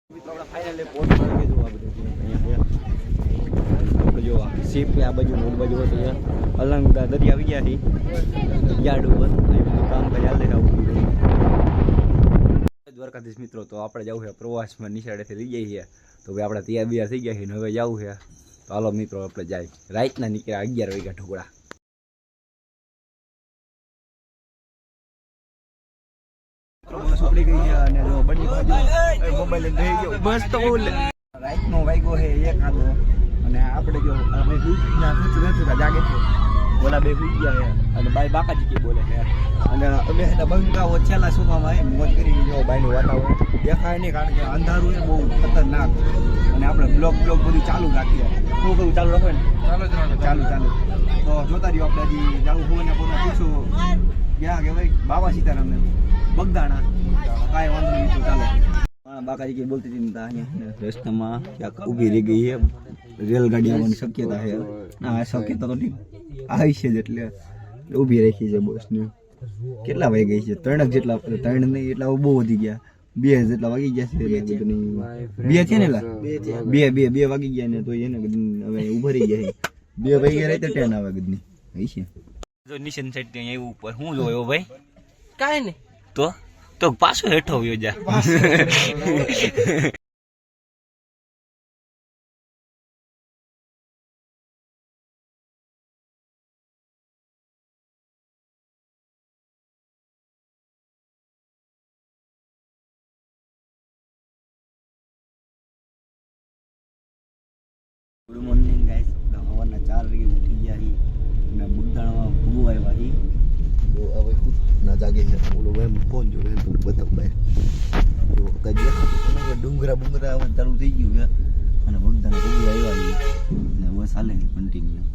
મિત્રો આપણે finally pot મારી દીધું આ બધું અહીંયા જો શીપ આ બાજુ મોટ બાજુ હોય અલંગ દરિયા આવી ગયા છે યાર્ડ ઉપર કામ કરી હાલ આવું દ્વારકાધીશ મિત્રો. તો આપણે જવું છે પ્રવાસમાં નિશાળેથી લઈ જઈએ છીએ તો ભાઈ આપણે તૈયાર બિયાર થઈ ગયા છે ને હવે જવું છે. તો હાલો મિત્રો આપણે જાય રાતના નીકળ્યા 11 વાગ્યા ઢોકળા. રાતનો વાગ્યો છે 1 આધો અને આપણે જો જાગે છે બોલા બે ભૂઈ ગયા છે અને બાઈ બાકાજી કે બોલે છે અને અમે બંગાઓ છેલ્લા સોફામાં મોજ કરી જો બાઈનું વાતાવરણ દેખાય નહીં કારણ કે અંધારું એ બહુ ખતરનાક અને આપણે બ્લોગ બધું ચાલુ રાખીએ. શું બધું ચાલુ રાખો ને ચાલુ તો જોતા રહ્યો આપણે હજી જવું હોય ને પૂરું પૂછું ક્યાં કે ભાઈ બાબા સીતારામને બગદાણા કાંઈ વાંધો નહીં તો ચાલો. બાકાજી કે બોલતી હતી અહીંયા રસ્તામાં ક્યાંક ઊભી રહી ગઈ છે રેલગાડી આવવાની શક્યતા છે. ના શક્યતા તો નહીં આવી છે જ એટલે ઊભી રાખી છે બસને. કેટલા વાગી ગઈ છે 3 જેટલા 3 નહીં એટલા બહુ વધી ગયા 2 જેટલા વાગી ગયા છે. 2 છે ને બે વાગી ગયા ને તો એને હવે ઉભા રહી ગયા 2 વાગી ગયા તો ટ્રેન આવે ગદની આવી છે. જો નિશન સાઈડ ત્યાં આવ્યું ઉપર શું જોયો ભાઈ કાંઈ નહીં તો પાછો હેઠો આવ્યો જા. Good morning guys. સવારના 4 વાગે ઉઠી ગયા હી અને બુગદાણામાં ભૂગું આવ્યા હી તો હવે ના જાગે છે. ઓલો ભાઈ કોણ જો તમને બતાવ ભાઈ જો કઈ દેખાતું ડુંગરા આવવાનું ચાલુ થઈ ગયું છે અને બગદાણા ભૂગું આવ્યા હી ને બસ હાલે કન્ટિન્યુ.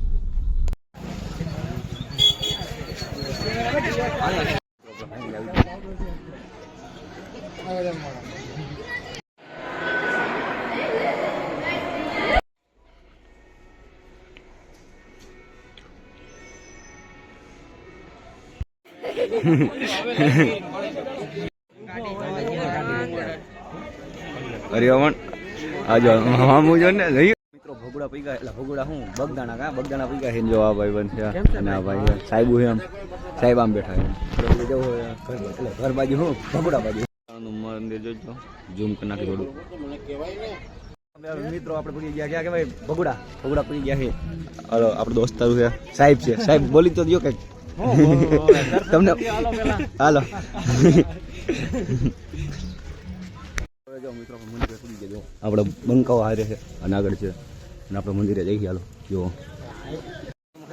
હરિયામણ આજો મામુ જો ને મિત્રો ભગોડા પી ગયા એટલે ભગોડા હું બગદાણા પી ગયા જો આ ભાઈ બન છે અને આ ભાઈ સાહેબ છે આમ સાહેબ આમ બેઠા છે એટલે ઘર બાજુ હું ભગોડા બાજુ મંદિર જોજો ઝૂમ કરી નાખી થોડું. મિત્રો આપણે પડી ગયા ક્યાં કે ભાઈ ભગોડા પડી ગયા છે. હાલો આપણો દોસ્તારું છે સાહેબ બોલી તો દો કઈક તમને હાલો મિત્રો મંદિરે પડી ગયા. આપણે બંકાઓ હારે છે અને આગળ છે અને આપણે મંદિરે જઈ ગયા. હાલો જુઓ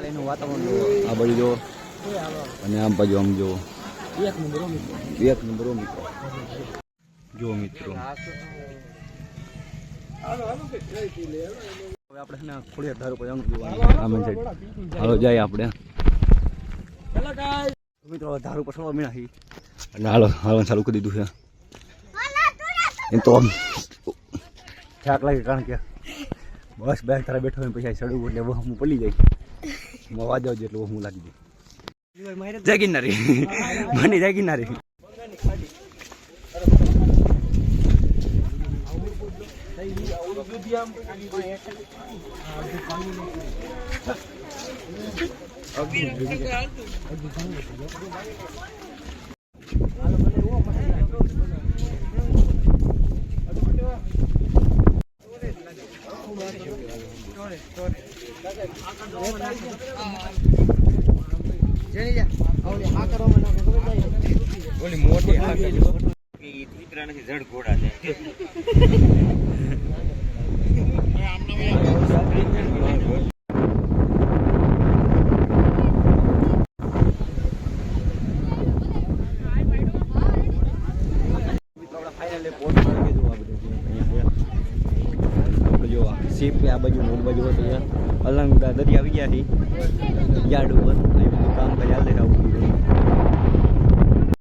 એનું વાતાવરણ જુઓ આ બાજુ જુઓ અને આમ બાજુ આમ જુઓ એક નંબર મિત્રો જુઓ મિત્રો. હવે આપણે છે ને ખોડિયાર ધારો પર જવાનું જોવાનું સાઈડ. હાલો જાય આપણે મિત્રો ધારું પર સળવા મીણા અને હાલવાનું ચાલુ કરી દીધું છે. એમ તો થાક લાગે કારણ કે બસ બેગ તારા બેઠો હોય પછી ચડવું એટલે હું પડી જાય અવાજ આવજો એટલે હું લાગી જાય. જાગીનારી મને જાગીનારી મોટી જડ ઘોડા છે. શીપ આ બાજુ મોટ બાજુ હોય અલંગ દરિયા આવી ગયા છે યાર્ડ ઉપર કામ કરી હાલ આવું